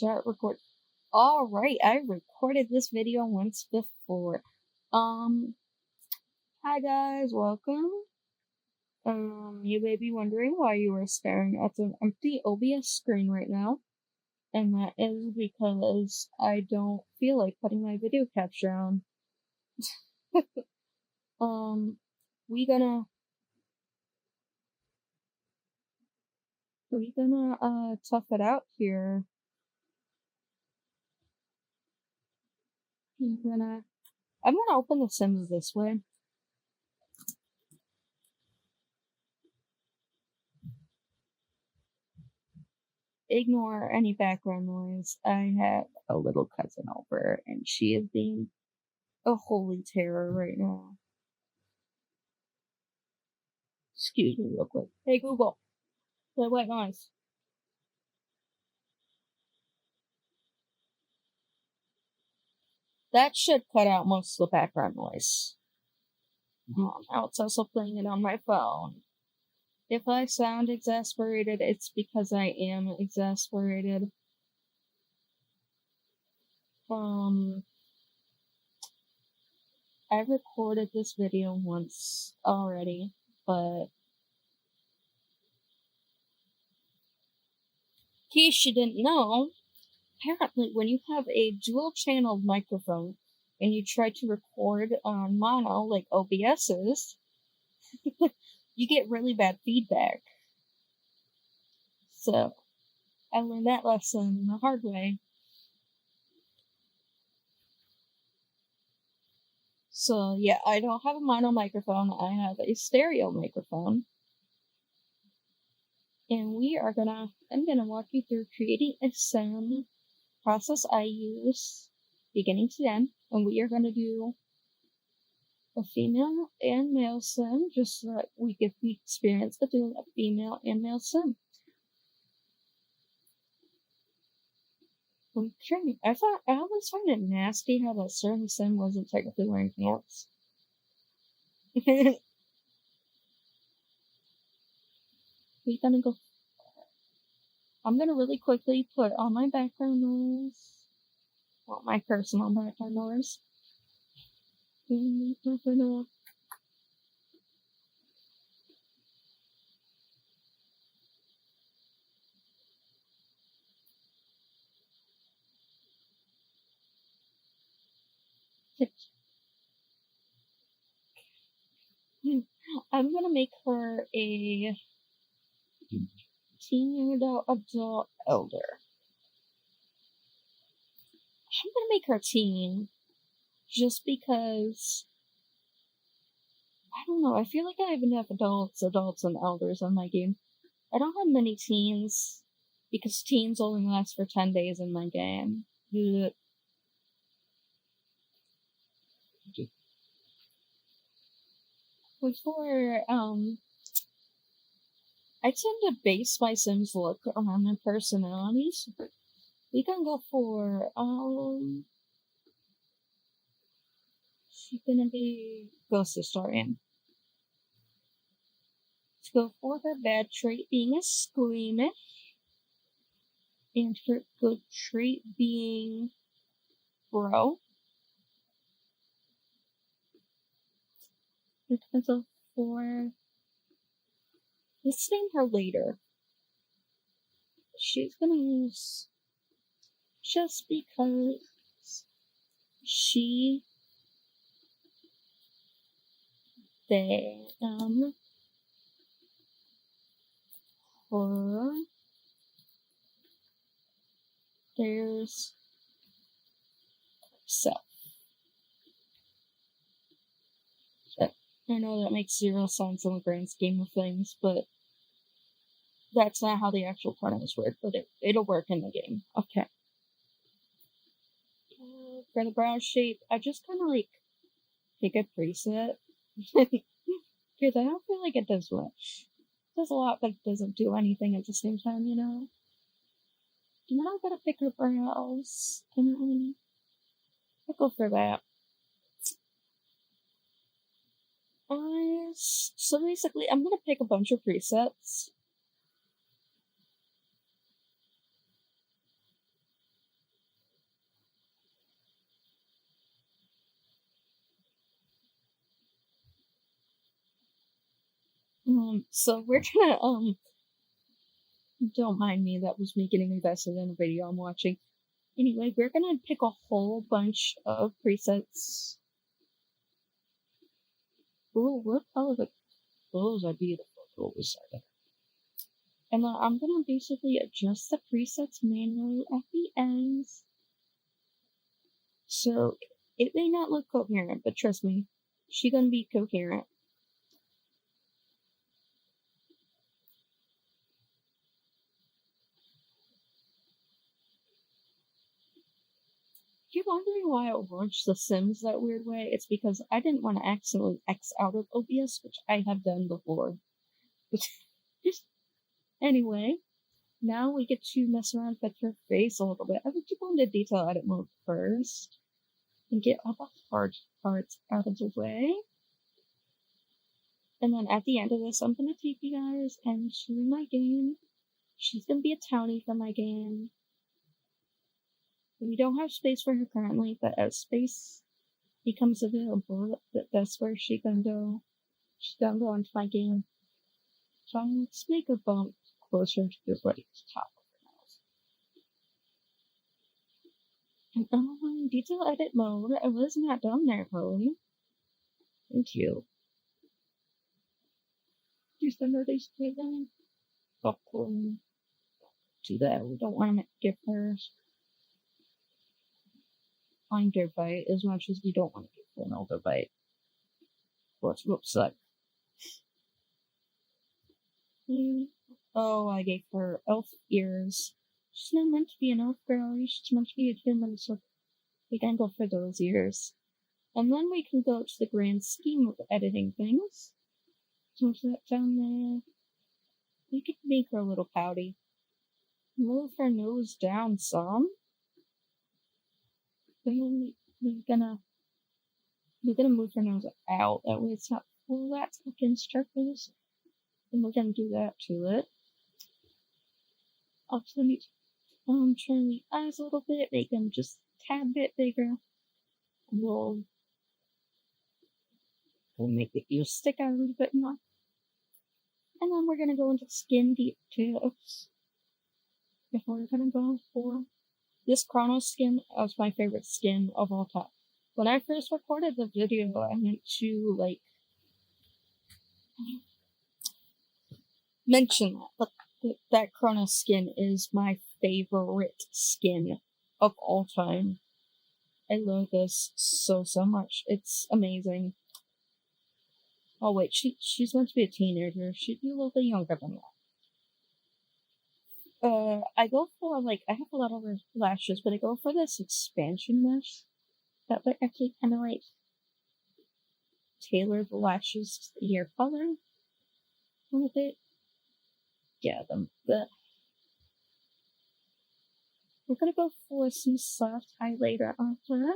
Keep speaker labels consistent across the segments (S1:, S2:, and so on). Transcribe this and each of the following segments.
S1: start record. Alright, I recorded this video once before. Hi guys, welcome. You may be wondering why you are staring at an empty OBS screen right now. And that is because I don't feel like putting my video capture on. we gonna tough it out here. I'm gonna open the Sims this way. Ignore any background noise. I have a little cousin over, and she is being a holy terror right now. Excuse me real quick. Hey Google, play white noise. That should cut out most of the background noise. Now it's also playing it on my phone. If I sound exasperated, it's because I am exasperated. I recorded this video once already, but in case you didn't know, apparently when you have a dual channel microphone and you try to record on mono like OBS is, you get really bad feedback. So I learned that lesson the hard way. So yeah, I don't have a mono microphone, I have a stereo microphone. And I'm gonna walk you through creating a sim process I use beginning to end, and we are gonna do a female and male sim just so that we get the experience of doing a female and male sim. Okay, I always find it nasty how that certain sim wasn't technically wearing pants. We're gonna go. I'm gonna really quickly put on my background noise. Well, my personal background noise. I'm gonna make her a teen adult elder. I'm gonna make her teen just because I don't know, I feel like I have enough adults, and elders on my game. I don't have many teens because teens only last for 10 days in my game. Before, I tend to base my Sims look around their personalities. We can go for, she's gonna be Ghost Historian. Let's go for her bad trait being a squeamish, and her good trait being bro. Let's go for, let's name her later. She's gonna use, just because they, her, there's self. I know that makes zero sense in the grand scheme of things, but that's not how the actual pronouns work, but it'll work in the game. Okay. For the brow shape, I just kind of like pick a preset. Because I don't feel like it does much. It does a lot, but it doesn't do anything at the same time, you know? And then I'm gonna pick her brows, and I'll go for that. So basically, I'm gonna pick a bunch of presets. So we're gonna, don't mind me, that was me getting invested in a video I'm watching. Anyway, we're gonna pick a whole bunch of presets. Ooh, what color the those are beautiful. Those are there. And I'm gonna basically adjust the presets manually at the ends. So it may not look coherent, but trust me, she's gonna be coherent. If you're wondering why I launched The Sims that weird way, it's because I didn't want to accidentally X out of OBS, which I have done before. Anyway, now we get to mess around with your face a little bit. I like to go into detail edit mode first and get all the hard parts out of the way. And then at the end of this, I'm going to take you guys and show you my game. She's going to be a townie for my game. We don't have space for her currently, but as space becomes available, that's where she's going to go. She's going to go into my game. So let's make her bump closer to the right top of her nose. And detail edit mode. I was not done there, Chloe. Thank you. Just under these things. Buckle. Do that. We don't want to give her finder bite as much as we don't want to give her an older bite. What's looks like. Oh, I gave her elf ears. She's not meant to be an elf girl. She's meant to be a human, so we can go for those ears. And then we can go to the grand scheme of editing things. Move that down there. We could make her a little pouty. Move her nose down some. Then we're gonna move her nose out. That way it's not flat looking circles. And we're gonna do that to it. Also need to turn the eyes a little bit, make them just a tad bit bigger. We'll make the ears stick out a little bit more. And then we're gonna go into skin details. Before we're gonna go for this Chronos skin was my favorite skin of all time. When I first recorded the video, I meant to mention that, but that Chronos skin is my favorite skin of all time. I love this so much. It's amazing. Oh wait, she's meant to be a teenager. She'd be a little bit younger than that. I go for I have a lot of lashes, but I go for this expansion mesh that would actually kind of tailor the lashes to the hair color a little bit. Yeah, we're gonna go for some soft highlighter on her.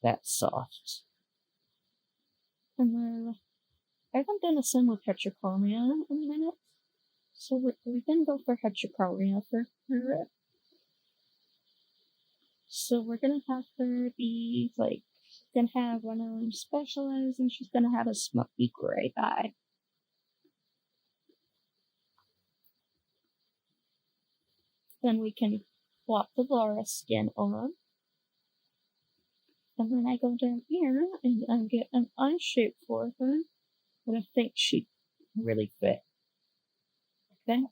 S1: That's soft. And then I haven't done a sim with heterochromia in a minute, so we're gonna go for heterochromia for her. So we're gonna have her be gonna have one of them specialized, and she's gonna have a smoky gray eye. Then we can plop the Laura skin on. And then I go down here and get an eye shape for her. But I think she'd really fit. Like that?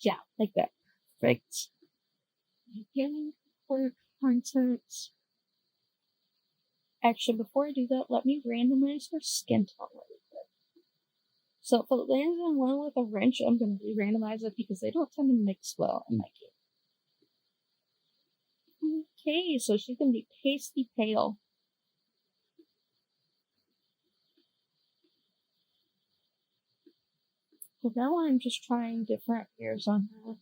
S1: Yeah, like that. Perfect. Again, for concerts. Actually, before I do that, let me randomize her skin tone really quick. So if it lands on one with a wrench, I'm going to re-randomize it because they don't tend to mix well in my game. Okay, so she's going to be pasty pale. So now I'm just trying different ears on her.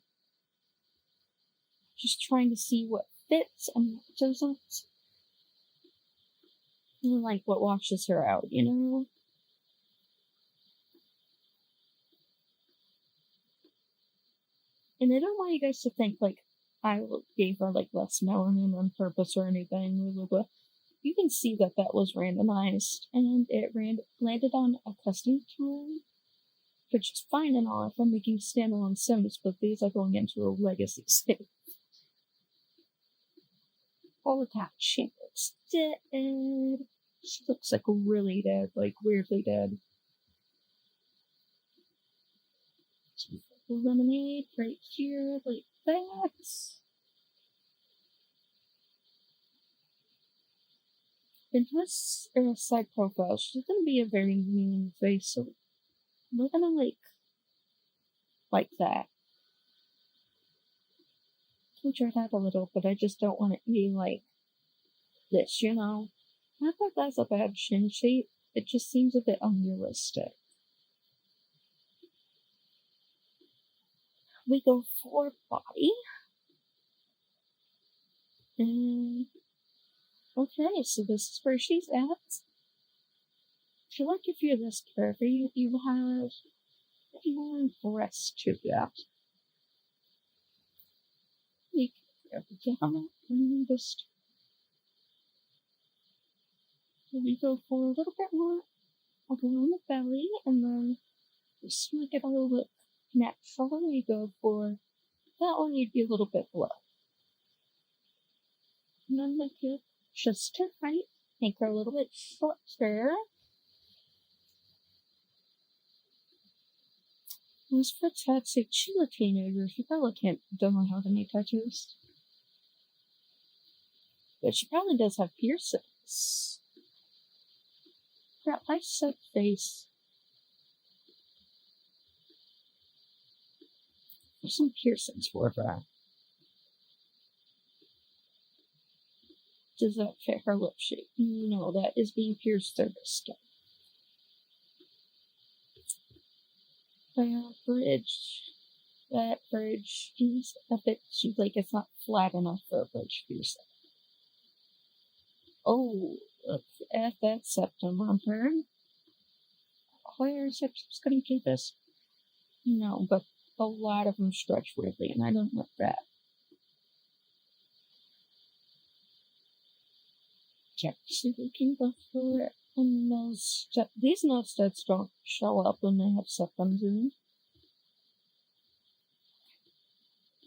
S1: Just trying to see what fits and what doesn't. And what washes her out, you know? And I don't want you guys to think I gave her less melanin on purpose or anything. Blah, blah, blah. you can see that that was randomized, and it landed on a custom tool, which is fine and all if I'm making standalone Sims, but these are going into a legacy save. Oh god, she looks dead. She looks like really dead, like weirdly dead. Lemonade right here, like that. In her side profile, she's gonna be a very mean face, so we're gonna like that. Switch her head a little, but I just don't want it to be like this, you know? Not that that's a bad chin shape, it just seems a bit unrealistic. We go for body. And okay, so this is where she's at. I feel like if you're this curvy, you have more breast to that. You can go down and just we go for a little bit more around the belly, and then just to make it a little bit natural, we go for that one. You'd be a little bit below, and then make it just to height, make her a little bit shorter. As for tattoos, she's a teenager. She probably don't know how to make tattoos, but she probably does have piercings. Got nice set face. There's some piercings for her. Does that fit her lip shape? No, that is being pierced through the skin. That bridge is a bit too, like, it's not flat enough for a bridge piercing. Oh, look at that septum on her. Where is septum's gonna do this? No, but a lot of them stretch weirdly, and I don't like that. Check, so we can go for it. And these nose studs don't show up when they have septums in.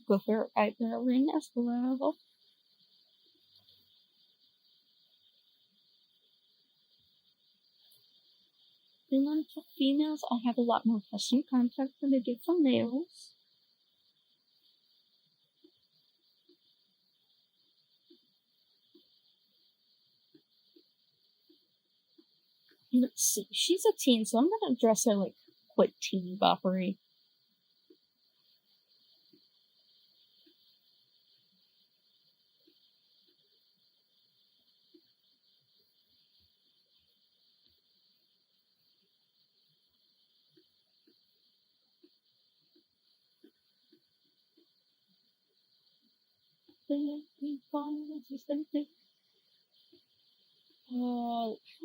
S1: Go for eyebrow ring as well. And then for females, I have a lot more custom content than I do for males. Let's see, she's a teen, so I'm gonna dress her like quite teeny boppery. I'm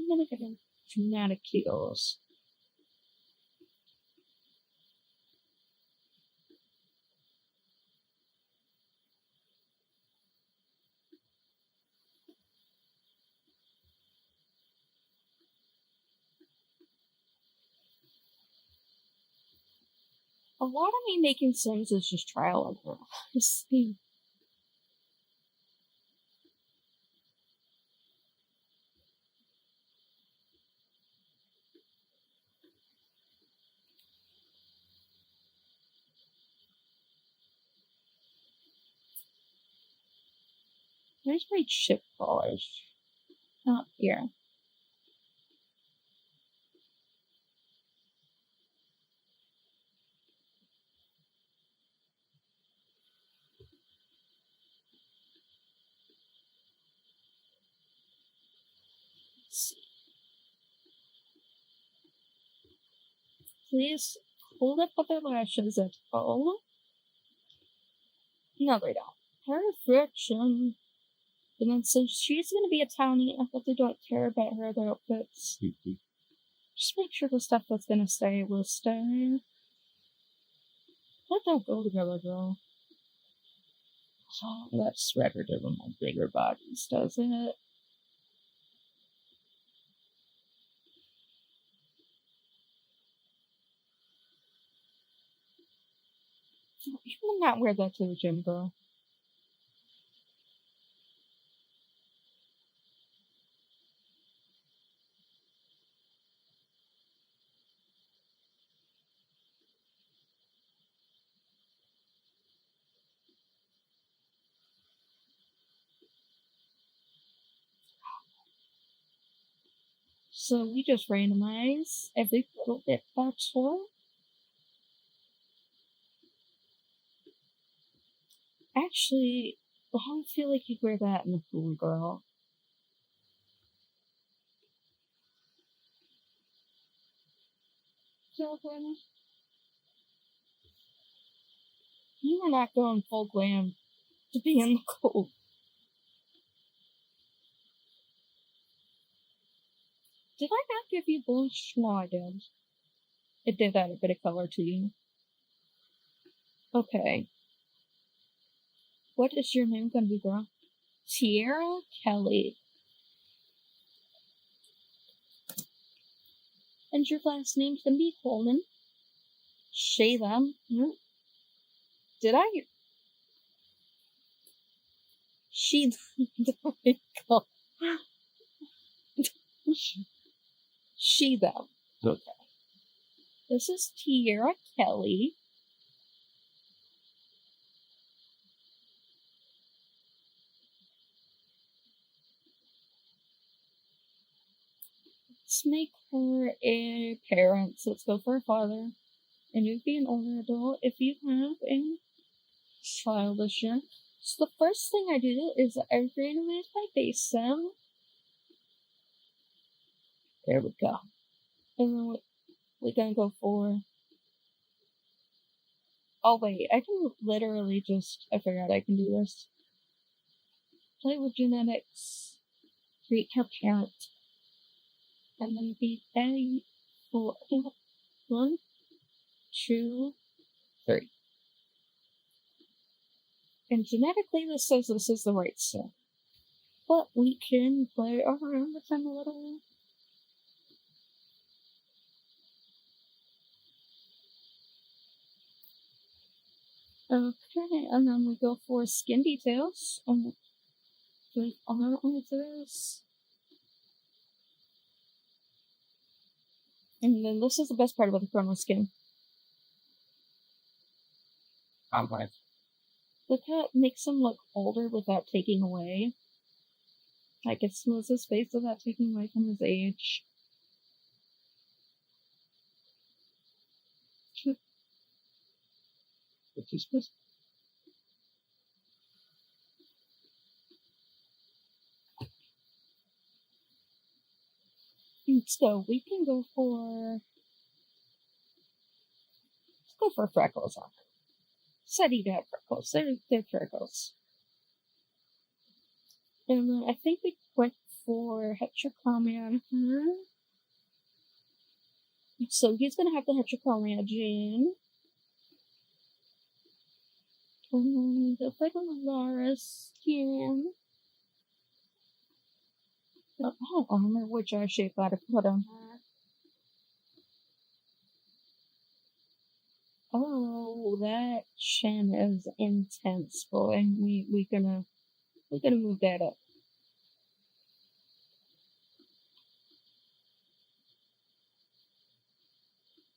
S1: gonna get into dramatic heels. A lot of me making Sims is just trial and error. There's my chip polish. Not here. Let's see. Please hold up other lashes at all. No, they don't. Perfection. And then since she's gonna be a townie, I hope they don't care about her other outfits. Just make sure the stuff that's gonna stay will stay. Let that go together, girl. Oh, that sweater doing my bigger bodies, does it? You will not wear that to the gym, girl. So we just randomize every little bit about her. Actually, I don't feel like you'd wear that in the pool, girl. Girlfriend, you are not going full glam to be in the cold. Did I not give you blush? No, I did. It did add a bit of color to you. Okay. What is your name gonna be, girl? Tierra Kelly. And your last name's gonna be Coleman. Say them. Did I? She. She them. Okay. This is Tierra Kelly. Let's make her a parent. So let's go for a father. And you'd be an older adult if you have a child this year. So the first thing I do is I randomize my base sim. There we go. And then we're gonna go for. Oh wait, I can literally just. I forgot I can do this. Play with genetics. Create her parent. And then be a 4. 1, 2, 3. And genetically, this says this is the right sim. But we can play around with them a little. Okay, and then we go for skin details. With all of this. And then this is the best part about the chrono skin.
S2: Complex.
S1: Look how it makes him look older without taking away. Like it smooths his face without taking away from his age.
S2: What's this supposed?
S1: So we can go for. Let's go for freckles on her. Said he'd have freckles. They're freckles. And then I think we went for heterochromia on her. So he's gonna have the heterochromia gene. And then go for the Laura's skin. Oh, armor, which I shape out of put on her. Oh, that chin is intense, boy. We gonna move that up.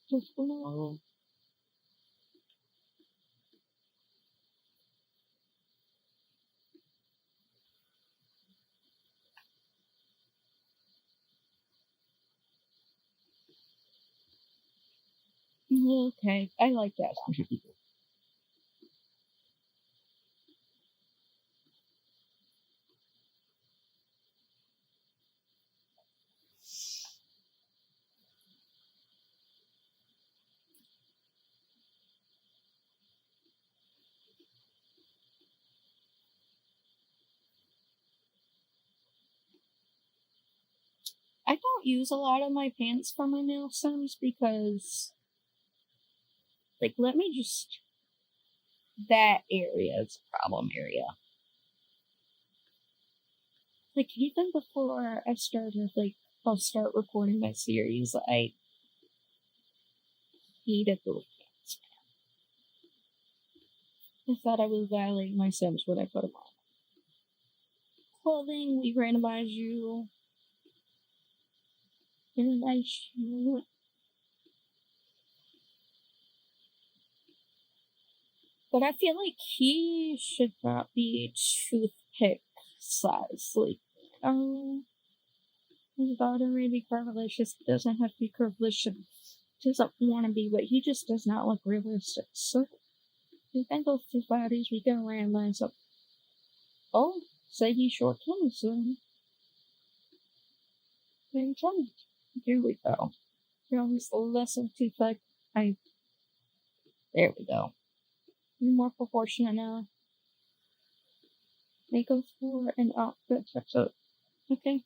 S1: Just below. Okay, I like that. I don't use a lot of my pants for my nail sims because, like, let me just. That area is a problem area. Like, even before I started, like, I'll start recording my series, I hated the pants. I thought I was violating my Sims when I put them on. Clothing, we randomize you. Randomize you. But I feel like he should not be toothpick size. Like, oh, his daughter may be curvilicious. He doesn't have to be curvilicious. Doesn't want to be, but he just does not look realistic. So we can go through bodies. We can randomize up. Oh, say he's short tongue, so maybe tongue. Here we go. You're always less of toothpick. There we go. You're more proportionate now. Makeover and outfit checks out. Okay.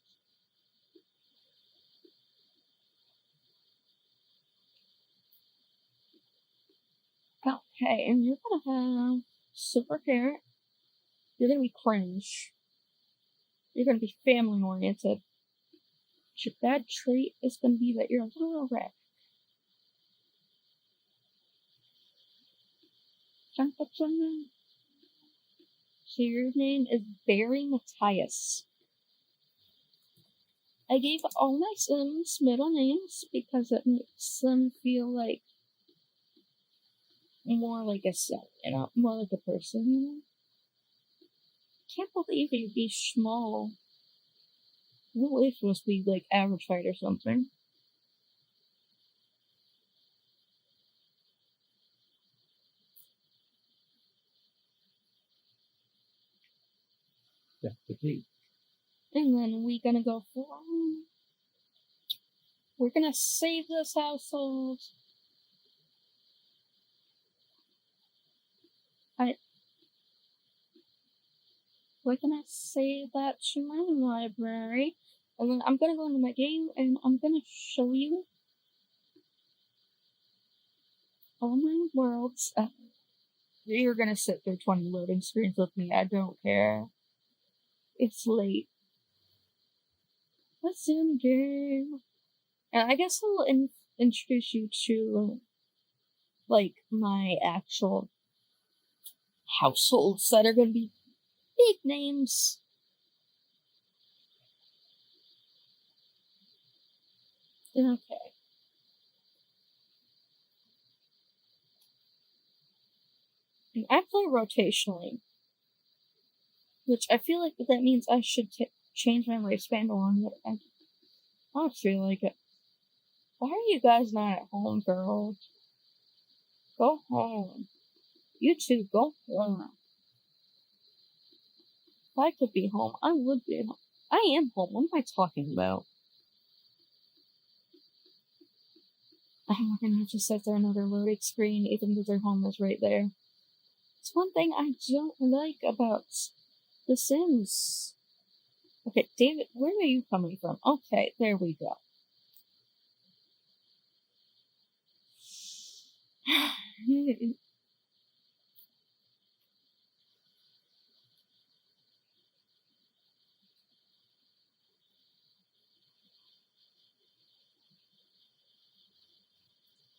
S1: Okay, and you're gonna have super hair. You're gonna be cringe. You're gonna be family oriented. Your bad trait is gonna be that you're a little red. Jump up something. So your name is Barry Matthias. I gave all my Sims middle names because it makes them feel like more like a Sim, more like a person, Can't believe you'd be small. Your life must be like average height or something.
S2: That's the key.
S1: And then we're gonna go for. We're gonna save this household. We're gonna save that to my library. And then I'm gonna go into my game and I'm gonna show you all my worlds. You're gonna sit through 20 loading screens with me. I don't care. It's late. Let's in game. And I guess I'll introduce you to, like, my actual households that are gonna be big names. Okay. And I play rotationally, which I feel like that means I should change my lifespan along with it. I don't feel like it. Why are you guys not at home, girls? Go home. You two, go home. If I could be home, I would be home. I am home. What am I talking about? I'm gonna have to set there another loading screen, even though their home is right there. It's one thing I don't like about The Sims. Okay, David, where are you coming from? Okay, there we go.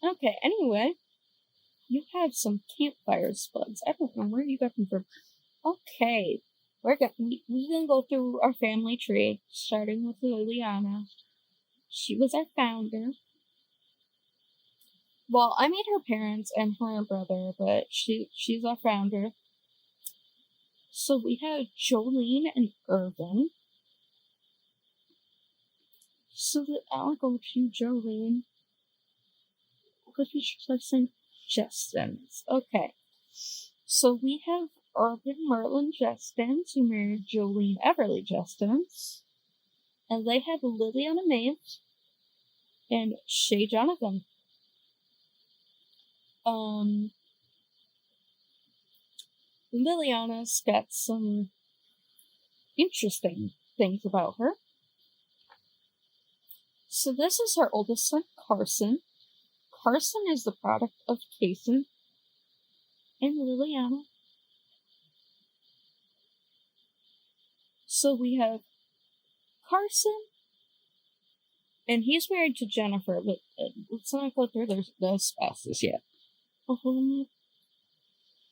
S1: Okay, anyway, you have some campfire spuds. I don't know where you got them from. Okay, we're gonna go through our family tree, starting with Liliana. She was our founder. Well, I made her parents and her brother, but she's our founder. So we have Jolene and Irvin. So I'll go to Jolene. Because we should have some Justins. Okay. So we have Irvin Merlin Justins, who married Jolene Everly Justins. And they have Liliana Maeve and Shay Jonathan. Liliana's got some interesting things about her. So this is her oldest son, Carson. Carson is the product of Kason and Liliana. So we have Carson, and he's married to Jennifer, but let's not go through their spouses yet.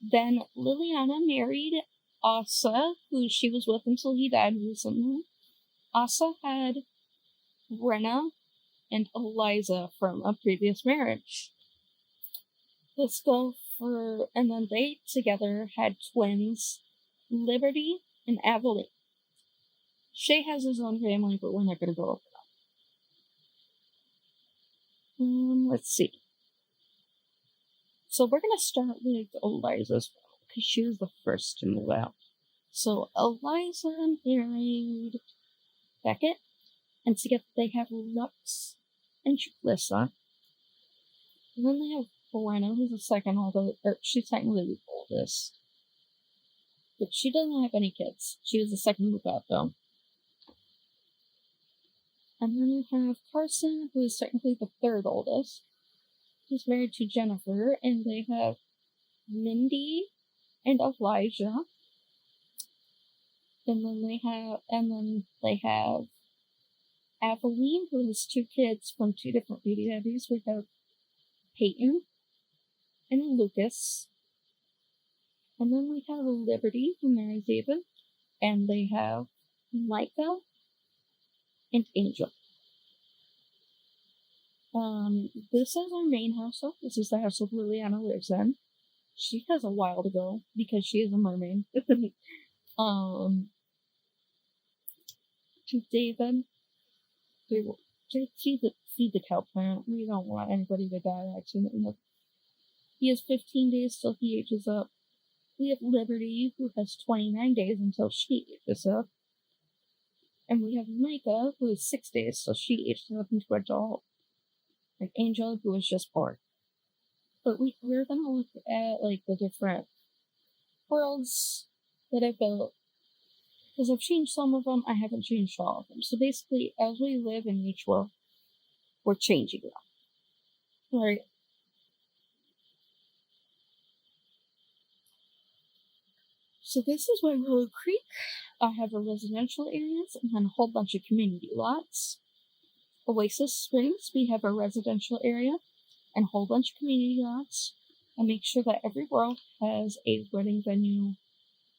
S1: Then Liliana married Asa, who she was with until he died recently. Asa had Brenna and Eliza from a previous marriage. Let's go for, and then they together had twins, Liberty and Aveline. Shay has his own family, but we're not going to go over that. Let's see. So we're going to start with Eliza's family, because she was the first to move out. So Eliza married Beckett, and together they have Lux and Julissa. And then they have Brenna, who's the second oldest, or she's technically the oldest. But she doesn't have any kids. She was the second move out, though. And then we have Carson, who is technically the third oldest. He's married to Jennifer, and they have Mindy and Elijah. And then they have Aveline, who has two kids from two different baby daddies. We have Peyton and Lucas. And then we have Liberty, who marries David. And they have Micah and Angel. This is our main house. So this is the house that Liliana lives in. She has a while to go because she is a mermaid. To David, feed the cow plant. We don't want anybody to die accidentally. He has 15 days till he ages up. We have Liberty, who has 29 days until she ages up. And we have Micah, who has 6 days till she ages up into adult. And Angel, who was just born. But we're gonna look at like the different worlds that I built. Because I've changed some of them, I haven't changed all of them. So basically, as we live in each world, we're changing them. Alright. So this is my Willow Creek. I have a residential areas and then a whole bunch of community lots. Oasis Springs, we have a residential area and a whole bunch of community lots. I make sure that every world has a wedding venue,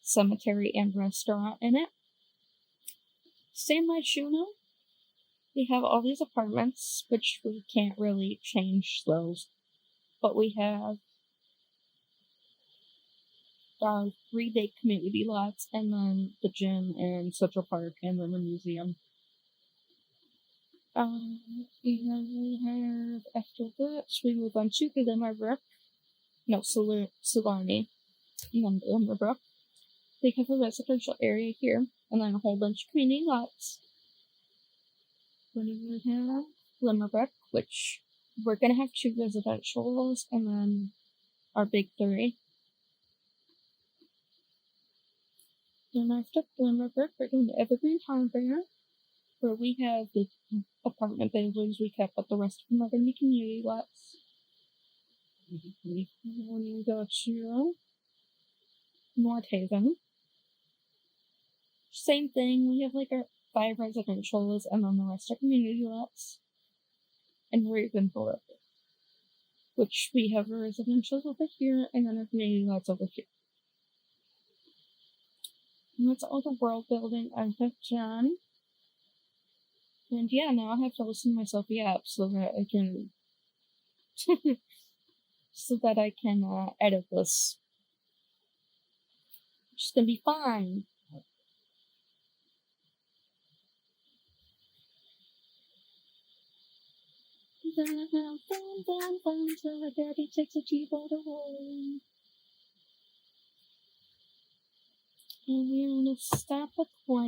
S1: cemetery, and restaurant in it. San Myshuno, we have all these apartments, which we can't really change those. But we have 3 big community lots, and then the gym and Central Park, and then the museum. And then we have, after that, we move on to Glimmerbrook. No, Sularni. And then Glimmerbrook. They have a residential area here, and then a whole bunch of community lots. Then we have Glimmerbrook, which we're going to have 2 residentials, and then our big 3. Then after Glimmerbrook, we're going to Evergreen Harbor, where we have the apartment buildings we kept, but the rest of them are going to be community lots. And then we go to North Haven. Same thing, we have like our 5 residentials, and then the rest are community lots. And Ravenborough, which we have our residentials over here, and then our community lots over here. And that's all the world building I have done. And yeah, now I have to listen to myself yap so that I can edit this. It's gonna be fine. So daddy takes a G-boat away. And we're gonna stop recording.